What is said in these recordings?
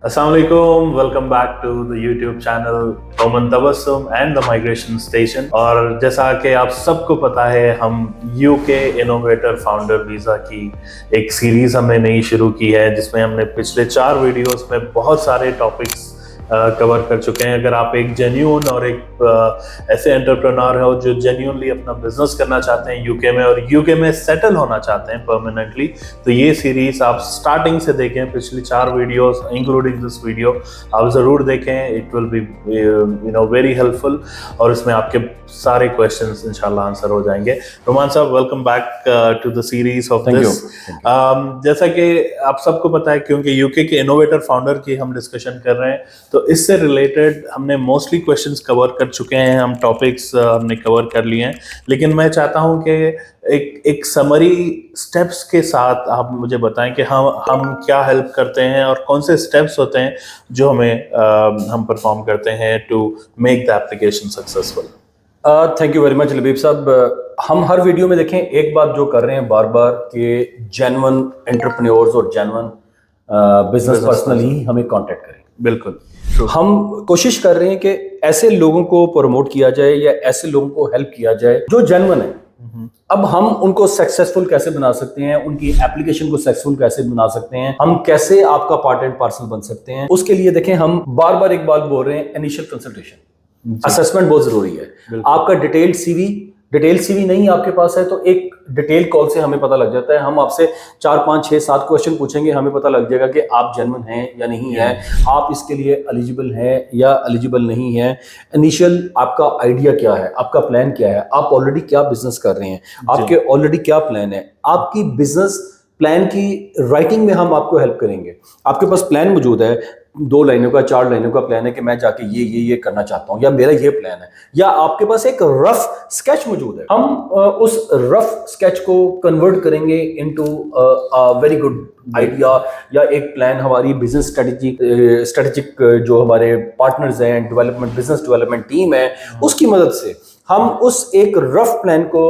Assalamu alaikum, welcome back to the YouTube channel Oman Tabassum and the Migration Station। और जैसा कि आप सबको पता है, हम UK इनोवेटर फाउंडर वीज़ा की एक सीरीज़ हमने नई शुरू की है, जिसमें हमने पिछले 4 वीडियोस में बहुत सारे टॉपिक्स कवर कर चुके हैं। अगर आप एक जेन्युइन और एक ऐसे एंटरप्रेन्योर हो जो जेन्युइनली अपना बिजनेस करना चाहते हैं यूके में और यूके में सेटल होना चाहते हैं परमानेंटली, तो ये सीरीज आप स्टार्टिंग से देखें। पिछली 4 वीडियोस इंक्लूडिंग दिस वीडियो आप ज़रूर देखें, it will be very helpful और इसमें आपके सारे क्वेश्चंस इंशाल्लाह आंसर हो जाएंगे। रोमान साहब, welcome back to the series of this. जैसा कि आप सबको पता है, क्योंकि यूके के इनोवेटर फाउंडर की हम डिस्कशन कर रहे हैं, तो इससे रिलेटेड हमने मोस्टली क्वेश्चंस कवर कर चुके हैं, हम टॉपिक्स हमने कवर कर लिए हैं। लेकिन मैं चाहता हूं कि एक समरी स्टेप्स के साथ आप मुझे बताएं कि हम क्या हेल्प करते हैं और कौन से स्टेप्स होते हैं जो हम परफॉर्म करते हैं to make the application successful. Thank you very much Labib साहब। हम हर वीडियो में देखें एक बात जो कर रहे हैं बार बार कि जेन्युइन एंटरप्रेन्योर्स और जेन्युइन बिजनेस पर्सनल ही हमें कांटेक्ट करें। बिल्कुल, हम कोशिश कर रहे हैं कि ऐसे लोगों को प्रमोट किया जाए या ऐसे लोगों को हेल्प किया जाए जो जेन्युइन है। अब हम उनको सक्सेसफुल कैसे बना सकते हैं, उनकी एप्लीकेशन को सक्सेसफुल कैसे बना सकते हैं, हम कैसे आपका पार्ट एंड पार्सल बन सकते हैं, उसके लिए देखें हम बार बार एक बात बोल रहे हैं, इनिशियल कंसल्टेशन असेसमेंट बहुत जरूरी है। आपका डिटेल सीवी नहीं आपके पास है तो एक डिटेल कॉल से हमें पता लग जाता है। हम आपसे 4, 5, 6, 7 क्वेश्चन पूछेंगे, हमें पता लग जाएगा कि आप जेन्युइन हैं या नहीं है, आप इसके लिए एलिजिबल हैं या एलिजिबल नहीं है। इनिशियल आपका आइडिया क्या है, आपका प्लान क्या है, आप ऑलरेडी क्या बिजनेस कर रहे हैं, आपके ऑलरेडी क्या प्लान है, आपकी बिजनेस प्लान की राइटिंग में हम आपको हेल्प करेंगे। आपके पास प्लान मौजूद है, 2 लाइनों का 4 लाइनों का प्लान है कि मैं जाके ये करना चाहता हूं या मेरा ये प्लान है, या आपके पास एक रफ स्केच मौजूद है, हम उस रफ स्केच को कन्वर्ट करेंगे इनटू वेरी गुड आइडिया या एक प्लान। हमारी बिजनेस स्ट्रेटेजिक जो हमारे पार्टनर्स हैं, बिजनेस डेवलपमेंट टीम है, उसकी मदद से हम उस एक रफ प्लान को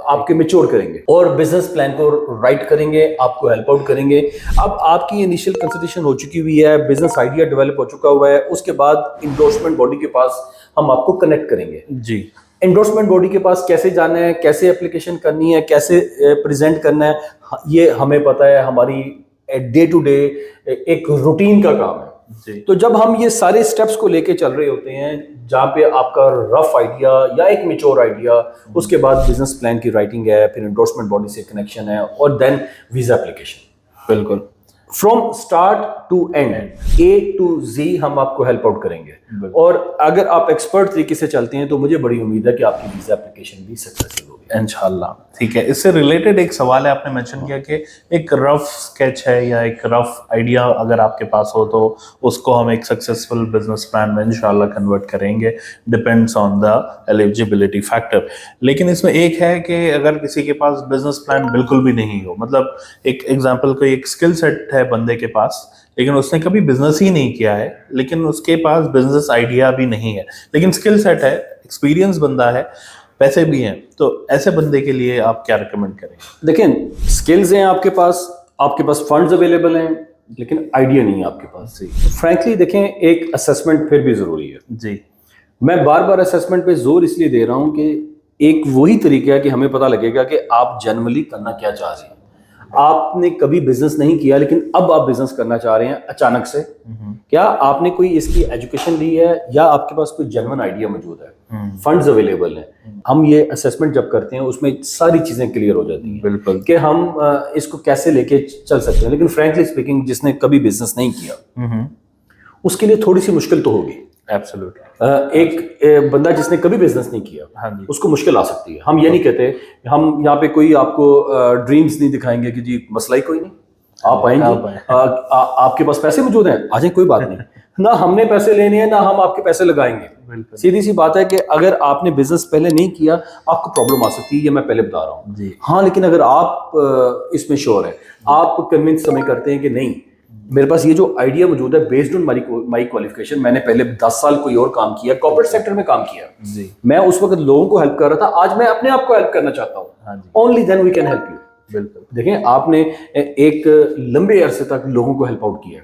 आपके मैच्योर करेंगे और बिजनेस प्लान को राइट करेंगे, आपको हेल्प आउट करेंगे। अब आपकी इनिशियल कंसल्टेशन हो चुकी हुई है, बिजनेस आइडिया डेवलप हो चुका हुआ है, उसके बाद इंडोर्समेंट बॉडी के पास हम आपको कनेक्ट करेंगे। जी, इंडोर्समेंट बॉडी के पास कैसे जाना है, कैसे एप्लीकेशन करनी है, कैसे प्रेजेंट करना है, ये हमें पता है। हमारी डे टू डे एक रूटीन का काम है। तो जब हम ये सारे स्टेप्स को लेके चल रहे होते हैं, जहाँ पे आपका रफ आइडिया या एक मेच्योर आइडिया, उसके बाद बिजनेस प्लान की राइटिंग है, फिर एंडोर्समेंट बॉडी से कनेक्शन है और देन वीजा एप्लीकेशन। बिल्कुल, from start to end, A to Z हम आपको हेल्प आउट करेंगे। और अगर आप एक्सपर्ट तरीके से चलते हैं तो मुझे बड़ी उम्मीद है कि आपकी वीजा एप्लीकेशन भी सक्सेसफुल होगी इंशाल्लाह। ठीक है, इससे रिलेटेड एक सवाल है, आपने मेंशन किया कि एक रफ स्केच है या एक रफ आइडिया अगर आपके पास हो तो उसको हम एक सक्सेसफुल बिजनेस प्लान में इंशाल्लाह कन्वर्ट करेंगे, depends on the eligibility factor. लेकिन इसमें एक है कि अगर किसी के पास बिजनेस प्लान बिल्कुल भी नहीं हो, मतलब एक एग्जांपल, कोई एक स्किल सेट है बंदे के पास, लेकिन उसने कभी बिजनेस ही नहीं किया है, लेकिन उसके पास बिजनेस आइडिया भी नहीं है, लेकिन स्किल सेट है, एक्सपीरियंस बंदा है, पैसे भी हैं, तो ऐसे बंदे के लिए आप क्या रिकमेंड करेंगे? देखें, स्किल्स हैं आपके पास फंड्स अवेलेबल हैं, लेकिन आइडिया नहीं है आपके पास। फ्रैंकली देखें, एक असेसमेंट फिर भी जरूरी है। जी, मैं बार बार असेसमेंट पे जोर इसलिए दे रहा हूं कि एक वही तरीका है कि हमें पता लगेगा कि आप जनरली करना क्या चाह रहे हैं। आपने कभी बिजनेस नहीं किया लेकिन अब आप बिजनेस करना चाह रहे हैं अचानक से, क्या आपने कोई इसकी एजुकेशन ली है या आपके पास कोई जेन्युइन आइडिया मौजूद है, फंड्स अवेलेबल हैं। हम ये असेसमेंट जब करते हैं उसमें सारी चीजें क्लियर हो जाती हैं, बिल्कुल, कि हम इसको कैसे लेके चल सकते हैं। लेकिन फ्रैंकली स्पीकिंग, जिसने कभी बिजनेस नहीं किया उसके लिए थोड़ी सी मुश्किल तो होगी। एब्सोल्युटली। एक बंदा जिसने कभी बिजनेस नहीं किया, हाँ जी, उसको मुश्किल आ सकती है। हम ये नहीं कहते, हम यहाँ पे कोई आपको ड्रीम्स नहीं दिखाएंगे कि जी मसला ही कोई नहीं, आप आएंगे, आपके पास पैसे मौजूद हैं, आ जाए, कोई बात नहीं। ना हमने पैसे लेने हैं ना हम आपके पैसे लगाएंगे। सीधी सी बात है कि अगर आपने बिजनेस पहले नहीं किया आपको प्रॉब्लम आ सकती है, ये मैं पहले बता रहा हूँ। हाँ, लेकिन अगर आप इसमें श्योर है, आप कन्विंस हमें करते हैं कि नहीं, मेरे पास ये जो आइडिया मौजूद है बेस्ड ऑन माई क्वालिफिकेशन, मैंने पहले 10 साल कोई और काम किया, कॉर्पोरेट सेक्टर में काम किया जी, मैं उस वक्त लोगों को हेल्प कर रहा था, आज मैं अपने आप को हेल्प करना चाहता हूँ, only then we can help you. बिल्कुल, देखें, आपने एक लंबे अरसे तक लोगों को हेल्प आउट किया,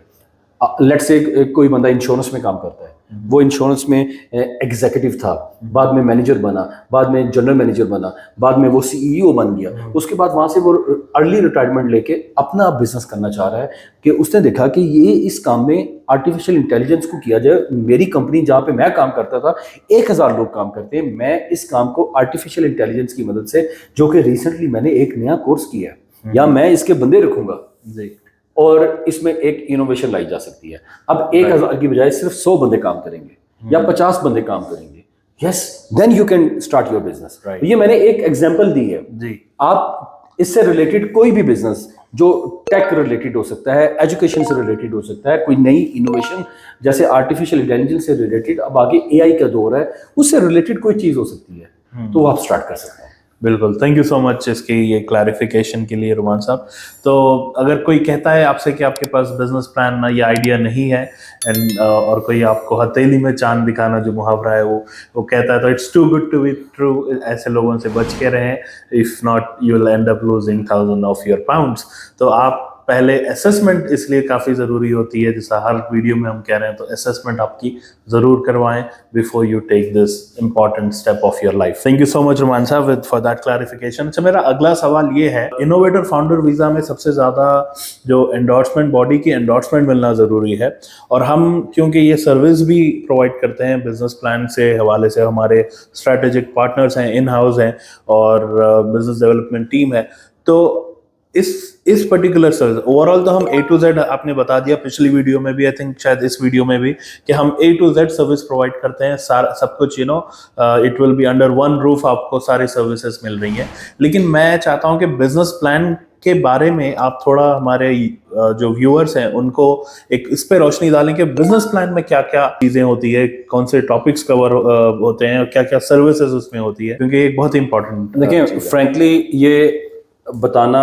लेट्स से कोई बंदा इंश्योरेंस में काम करता है, वो इंश्योरेंस में एग्जीक्यूटिव था, बाद में मैनेजर बना, बाद में जनरल मैनेजर बना, बाद में वो सीईओ बन गया, उसके बाद वहाँ से वो अर्ली रिटायरमेंट लेके अपना बिजनेस करना चाह रहा है कि उसने देखा कि ये इस काम में आर्टिफिशियल इंटेलिजेंस को किया जाए। मेरी कंपनी जहाँ पे मैं काम करता था 1000 लोग काम करते हैं, मैं इस काम को आर्टिफिशियल इंटेलिजेंस की मदद से, जो कि रिसेंटली मैंने एक नया कोर्स किया है, या मैं इसके बंदे रखूंगा जी, और इसमें एक इनोवेशन लाई जा सकती है। अब 1000 की बजाय सिर्फ 100 बंदे काम करेंगे या 50 बंदे काम करेंगे, yes, then you can start your business. ये मैंने एक एग्जांपल दी है जी। आप इससे रिलेटेड कोई भी बिजनेस जो टेक रिलेटेड हो सकता है, एजुकेशन से रिलेटेड हो सकता है, कोई नई इनोवेशन जैसे आर्टिफिशियल इंटेलिजेंस से रिलेटेड, अब आगे एआई का दौर है, उससे रिलेटेड कोई चीज हो सकती है, तो आप स्टार्ट कर सकते हैं। बिल्कुल, थैंक यू सो मच इसकी ये क्लैरिफिकेशन के लिए रुमान साहब। तो अगर कोई कहता है आपसे कि आपके पास बिजनेस प्लान ना या आइडिया नहीं है एंड और कोई आपको हथेली में चांद दिखाना जो मुहावरा है वो कहता है, तो it's too good to be true, ऐसे लोगों से बच के रहें, if not you will end up losing 1000 of your pounds. तो आप पहले असेसमेंट इसलिए काफ़ी ज़रूरी होती है, जैसा हर वीडियो में हम कह रहे हैं, तो असेसमेंट आपकी ज़रूर करवाएं before you take this important step of your life. Thank you so much Ruman साहब फॉर दैट क्लैरिफिकेशन। अच्छा, मेरा अगला सवाल ये है, इनोवेटर फाउंडर वीज़ा में सबसे ज़्यादा जो एंडोर्समेंट, बॉडी की एंडोर्समेंट मिलना ज़रूरी है, और हम क्योंकि ये सर्विस भी प्रोवाइड करते हैं बिजनेस प्लान से हवाले से, हमारे स्ट्रैटेजिक पार्टनर्स हैं, इन हाउस हैं और बिजनेस डेवलपमेंट टीम है, तो इस पर्टिकुलर सर्विस ओवरऑल तो हम A to Z, आपने बता दिया पिछली वीडियो में भी, आई थिंक शायद इस वीडियो में भी, कि हम A to Z service provide करते हैं, सब कुछ it will be under one roof, आपको सारी सर्विसेज मिल रही हैं। लेकिन मैं चाहता हूं कि बिजनेस प्लान के बारे में आप थोड़ा हमारे जो व्यूअर्स हैं उनको एक इस पे रोशनी डालें कि बिजनेस प्लान में क्या क्या चीजें होती है, कौन से टॉपिक्स कवर होते हैं और क्या क्या सर्विसेज उसमें होती है, क्योंकि एक बहुत इंपॉर्टेंट। देखिए, फ्रैंकली ये बताना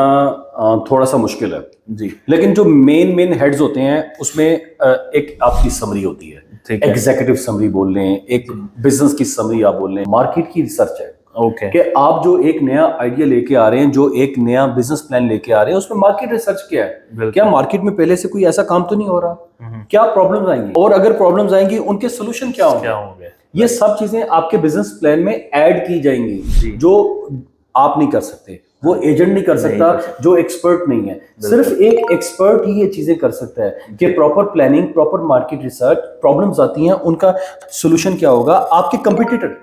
थोड़ा सा मुश्किल है जी, लेकिन जो मेन हेड्स होते हैं उसमें एक आपकी समरी होती है, एग्जीक्यूटिव समरी बोल रहे हैं, एक बिजनेस की समरी आप बोल रहे हैं, मार्केट की रिसर्च है, ओके, कि आप जो एक नया आइडिया लेके आ रहे हैं, जो एक नया बिजनेस प्लान लेके आ रहे हैं, उसमें मार्केट रिसर्च क्या है, क्या मार्केट में पहले से कोई ऐसा काम तो नहीं हो रहा, क्या प्रॉब्लम्स आएंगी, और अगर प्रॉब्लम्स आएंगी उनके सोल्यूशन क्या होंगे, ये सब चीजें आपके बिजनेस प्लान में ऐड की जाएंगी, जो आप नहीं कर सकते, वो एजेंट नहीं कर सकता, जो एक्सपर्ट नहीं है, सिर्फ एक एक्सपर्ट ही ये चीजें कर सकता है कि proper planning, proper market research, problems आती हैं उनका सोल्यूशन क्या होगा। आपके कंपटीटर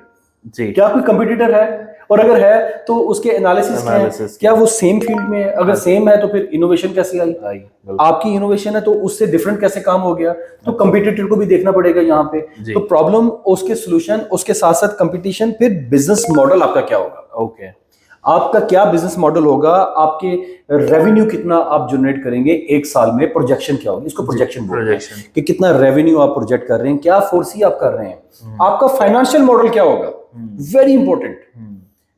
जी, क्या कोई कंपटीटर है, और अगर है तो उसके एनालिसिस क्या है, क्या वो सेम फील्ड में है, अगर सेम है तो फिर इनोवेशन कैसे आई, आपकी इनोवेशन है तो उससे डिफरेंट कैसे काम हो गया, तो कंपटीटर को भी देखना पड़ेगा यहाँ पे, तो प्रॉब्लम, उसके सोल्यूशन, उसके साथ साथ कंपटीशन, फिर बिजनेस मॉडल आपका क्या होगा, ओके, आपका क्या बिजनेस मॉडल होगा, आपके रेवेन्यू कितना आप जनरेट करेंगे एक साल में, प्रोजेक्शन क्या होगी, इसको प्रोजेक्शन बोलते हैं, कि कितना रेवेन्यू आप प्रोजेक्ट कर रहे हैं, क्या फोर्सी आप कर रहे हैं, आपका फाइनेंशियल मॉडल क्या होगा, वेरी इंपॉर्टेंट।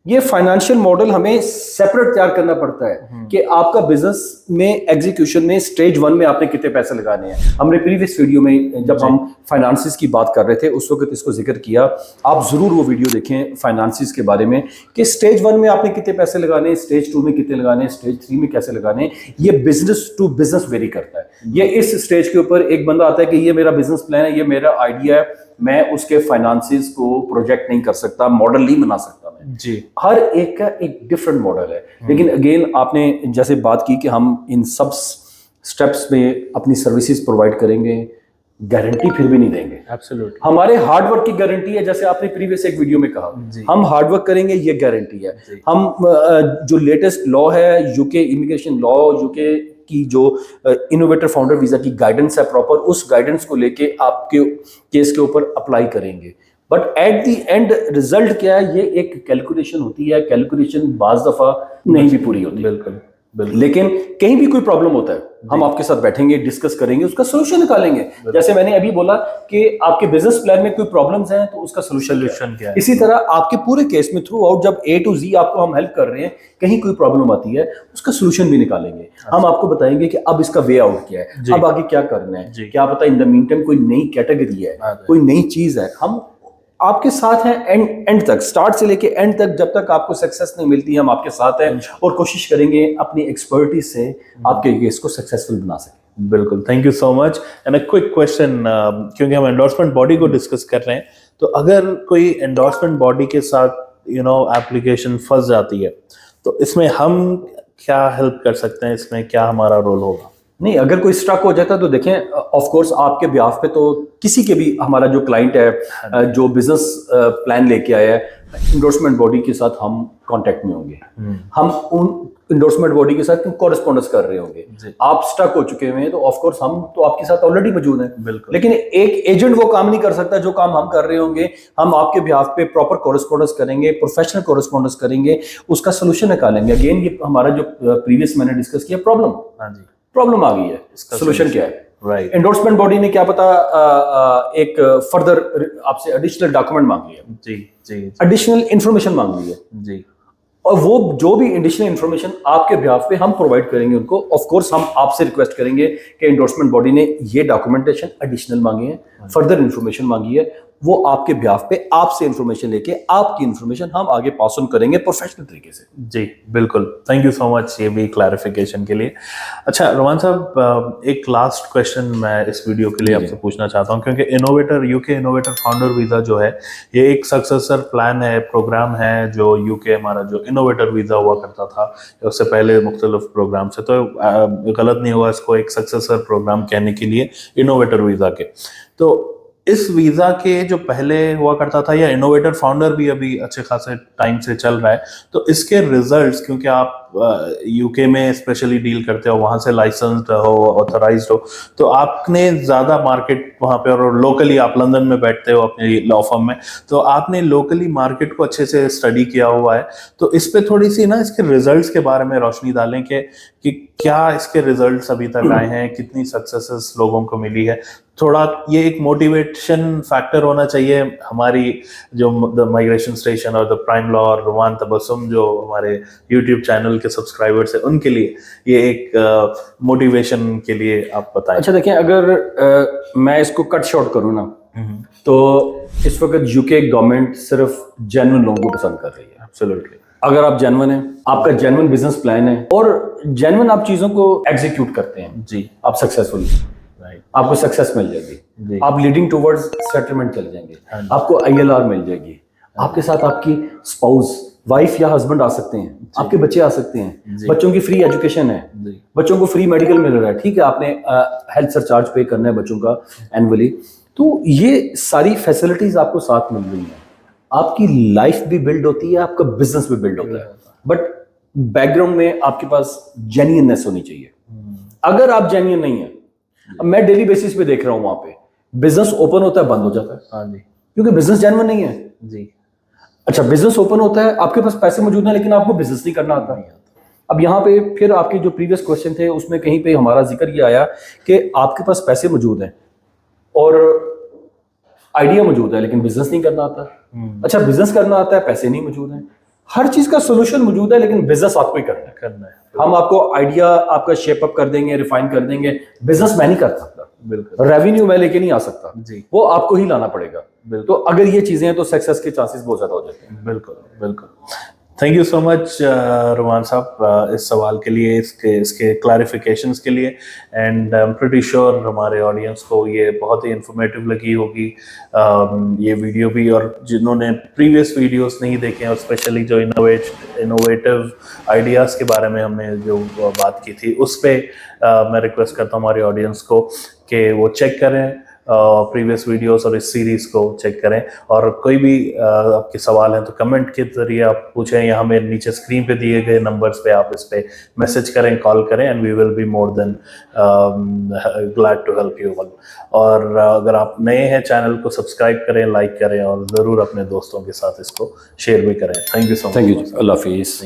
ये फाइनेंशियल मॉडल हमें सेपरेट तैयार करना पड़ता है कि आपका बिजनेस में एग्जीक्यूशन में स्टेज 1 में आपने कितने पैसे लगाने हैं। हमने प्रीवियस वीडियो में जब हम फाइनेंसिस की बात कर रहे थे उस वक्त इसको जिक्र किया, आप जरूर वो वीडियो देखें फाइनेंसिस के बारे में, कि स्टेज 1 में आपने कितने पैसे लगाने हैं, स्टेज 2 में कितने लगाने हैं, स्टेज 3 में कैसे लगाने हैं। ये बिजनेस टू बिजनेस वेरी करता है। ये इस स्टेज के ऊपर एक बंदा आता है कि ये मेरा बिजनेस प्लान है, ये मेरा आइडिया है, मैं उसके फाइनेंसिस को प्रोजेक्ट नहीं कर सकता, मॉडल नहीं बना सकता मैं जी। हर एक का एक डिफरेंट मॉडल है। लेकिन अगेन आपने जैसे बात की कि हम इन सब स्टेप्स में अपनी सर्विसेज प्रोवाइड करेंगे, गारंटी फिर भी नहीं देंगे। एब्सोल्युटली, हमारे हार्डवर्क की गारंटी है, जैसे आपने प्रीवियस एक वीडियो में कहा, हम हार्डवर्क करेंगे, ये गारंटी है। हम जो लेटेस्ट लॉ है, यूके इमिग्रेशन लॉ, यूके की जो इनोवेटर फाउंडर वीजा की गाइडेंस है प्रॉपर, उस गाइडेंस को लेके आपके केस के ऊपर अप्लाई करेंगे। But at the end result क्या है, ये एक कैलकुलेशन होती है, कैलकुलेशन बाज दफा नहीं भी पूरी होती। बिल्कुल, लेकिन कहीं भी कोई प्रॉब्लम होता है, हम आपके साथ बैठेंगे, डिस्कस करेंगे, उसका सोल्यूशन निकालेंगे। जैसे मैंने अभी बोला कि आपके बिजनेस प्लान में कोई प्रॉब्लम्स हैं तो उसका सोल्यूशन क्या है। इसी तरह आपके पूरे केस में थ्रू आउट जब A to Z आपको हम हेल्प कर रहे हैं, कहीं कोई प्रॉब्लम आती है उसका सोल्यूशन भी निकालेंगे। हम आपको बताएंगे कि अब इसका वे आउट क्या है, अब आगे क्या करना है, क्या पता इन द मीन टाइम कोई नई कैटेगरी है, कोई नई चीज है, हम आपके साथ हैं एंड तक, स्टार्ट से लेके एंड तक। जब तक आपको सक्सेस नहीं मिलती, हम आपके साथ हैं और कोशिश करेंगे अपनी एक्सपर्टीज से आपके केस को सक्सेसफुल बना सकें। बिल्कुल, thank you so much. And a quick question, क्योंकि हम एंडोर्समेंट बॉडी को डिस्कस कर रहे हैं, तो अगर कोई एंडोर्समेंट बॉडी के साथ एप्लीकेशन फंस जाती है, तो इसमें हम क्या हेल्प कर सकते हैं, इसमें क्या हमारा रोल होगा? नहीं, अगर कोई स्ट्रक हो जाता है तो देखें, ऑफ कोर्स आपके ब्याह पे तो किसी के भी, हमारा जो क्लाइंट है जो बिजनेस प्लान लेके आया है, इंडोर्समेंट बॉडी के साथ हम कांटेक्ट में होंगे। हम उन इंडोर्समेंट बॉडी के साथ कॉरेस्पॉन्डेंस कर रहे होंगे। आप स्टक हो चुके हुए हैं तो ऑफ कोर्स हम तो आपके साथ ऑलरेडी मौजूद हैं। बिल्कुल। लेकिन एक एजेंट वो काम नहीं कर सकता जो काम हम कर रहे होंगे। हम आपके बिहाफ पे प्रॉपर कॉरेस्पॉन्डेंस करेंगे, प्रोफेशनल कॉरेस्पॉन्डेंस करेंगे, उसका सोल्यूशन निकालेंगे। अगेन ये हमारा जो प्रीवियस मैंने डिस्कस किया, प्रॉब्लम, हाँ जी, प्रॉब्लम आ गई है, इसका सोल्यूशन क्या है? राइट। एंडोर्समेंट बॉडी ने क्या पता एक फर्दर आपसे एडिशनल डॉक्यूमेंट मांग लिया, जी जी एडिशनल इंफॉर्मेशन मांग ली है, जी, और वो जो भी एडिशनल इंफॉर्मेशन आपके बिहाफ पे हम प्रोवाइड करेंगे उनको। ऑफ कोर्स हम आपसे रिक्वेस्ट करेंगे कि एंडोर्समेंट बॉडी ने ये डॉक्यूमेंटेशन एडिशनल मांगी है, फर्दर इंफॉर्मेशन मांगी है, वो आपके बिहाफ पे आपसे इंफॉर्मेशन लेके आपकी इंफॉर्मेशन हम आगे पास ऑन करेंगे प्रोफेशनल तरीके से। जी बिल्कुल, थैंक यू सो मच ये भी क्लैरिफिकेशन के लिए। अच्छा रोमान साहब, एक लास्ट क्वेश्चन मैं इस वीडियो के लिए आपसे पूछना चाहता हूँ, क्योंकि innovator UK innovator founder visa जो है, ये एक सक्सेसर प्लान है, प्रोग्राम है, जो यूके हमारा जो इनोवेटर वीज़ा हुआ करता था, उससे पहले मुख्तलिफ प्रोग्राम से, तो गलत नहीं हुआ इसको एक सक्सेसर प्रोग्राम कहने के लिए इनोवेटर वीज़ा के। तो इस वीज़ा के जो पहले हुआ करता था, या इनोवेटर फाउंडर भी अभी अच्छे खासे टाइम से चल रहा है, तो इसके रिजल्ट्स, क्योंकि आप यूके में स्पेशली डील करते हो, वहाँ से लाइसेंस्ड हो, ऑथराइज्ड हो, तो आपने ज़्यादा मार्केट वहाँ पे, और लोकली आप लंदन में बैठते हो अपने लॉ फर्म में, तो आपने लोकली मार्केट को अच्छे से स्टडी किया हुआ है। तो इस पे थोड़ी सी ना इसके रिजल्ट्स के बारे में रोशनी डालें कि क्या इसके रिजल्ट्स अभी तक आए हैं, कितनी सक्सेसेस लोगों को मिली है। थोड़ा ये एक मोटिवेशन फैक्टर होना चाहिए हमारी जो द माइग्रेशन स्टेशन और द प्राइम लॉ और रोमान तबस्सुम जो हमारे यूट्यूब चैनल के सब्सक्राइबर्स है, उनके लिए ये एक मोटिवेशन के लिए आप बताएं। अच्छा देखें, अगर मैं इसको कट शॉर्ट करूँ ना, तो इस वक्त यूके गवर्नमेंट सिर्फ जेन्युइन लोगों को पसंद कर रही है। एब्सोल्युटली। अगर आप जेन्युइन हैं, आपका जेन्युइन बिजनेस प्लान है और जेन्युइन आप चीजों को एग्जीक्यूट करते हैं, जी, आप सक्सेसफुल, आपको सक्सेस मिल जाएगी, आप लीडिंग टुवर्ड्स सेटलमेंट चले जाएंगे, आपको ILR मिल जाएगी, आपके साथ आपकी स्पाउस, वाइफ या हस्बैंड आ सकते हैं, आपके बच्चे आ सकते हैं, बच्चों की फ्री एजुकेशन है, बच्चों को फ्री मेडिकल मिल रहा है, ठीक है, आपने हेल्थ सरचार्ज पे करना है बच्चों का एनुअली, तो ये सारी फैसिलिटीज आपको साथ मिल रही हैं। आपकी लाइफ भी बिल्ड होती है, आपका बिजनेस भी बिल्ड होता है, बट बैकग्राउंड में आपके पास जेन्युइननेस होनी चाहिए। अगर आप जेन्युइन नहीं है, मैं डेली बेसिस पे देख रहा हूं, वहां पे बिजनेस ओपन होता है, बंद हो जाता है। हाँ जी, क्योंकि बिजनेस जेन्युइन नहीं है जी। अच्छा, बिजनेस ओपन होता है, आपके पास पैसे मौजूद हैं, लेकिन आपको बिजनेस नहीं करना आता। अब यहाँ पे फिर आपके जो प्रीवियस क्वेश्चन थे उसमें कहीं पे हमारा जिक्र ये आया कि आपके पास पैसे मौजूद हैं और आइडिया मौजूद है, लेकिन बिजनेस नहीं करना आता। अच्छा, बिजनेस करना आता है, पैसे नहीं मौजूद हैं, हर चीज का सोल्यूशन मौजूद है, लेकिन बिजनेस आपको ही करना है। हम आपको आइडिया आपका शेप अप कर देंगे, रिफाइन कर देंगे, बिजनेस मैं नहीं कर सकता, बिल्कुल, रेवेन्यू मैं लेके नहीं आ सकता जी, वो आपको ही लाना पड़ेगा। तो अगर ये चीजें हैं तो सक्सेस के चांसेस बहुत ज्यादा हो जाते हैं। बिल्कुल बिल्कुल। Thank you so much Roman साहब इस सवाल के लिए, इसके क्लैरिफिकेशंस के लिए, and I am pretty sure हमारे ऑडियंस को ये बहुत ही इंफॉर्मेटिव लगी होगी ये वीडियो भी, और जिन्होंने प्रीवियस वीडियोस नहीं देखे और स्पेशली जो इनोवेटिव आइडियाज़ के बारे में हमने जो बात की थी, उस पर मैं रिक्वेस्ट करता हूँ हमारे ऑडियंस को कि वो चेक करें प्रीवियस वीडियोस और इस सीरीज़ को चेक करें, और कोई भी आपके सवाल हैं तो कमेंट के जरिए आप पूछें, या हमें नीचे स्क्रीन पे दिए गए नंबर्स पे आप इस पे मैसेज करें, कॉल करें, and we will be more than glad to help you. और अगर आप नए हैं, चैनल को सब्सक्राइब करें, लाइक करें, और ज़रूर अपने दोस्तों के साथ इसको शेयर भी करें। Thank you so much. Thank you, अल्लाह हाफिज़।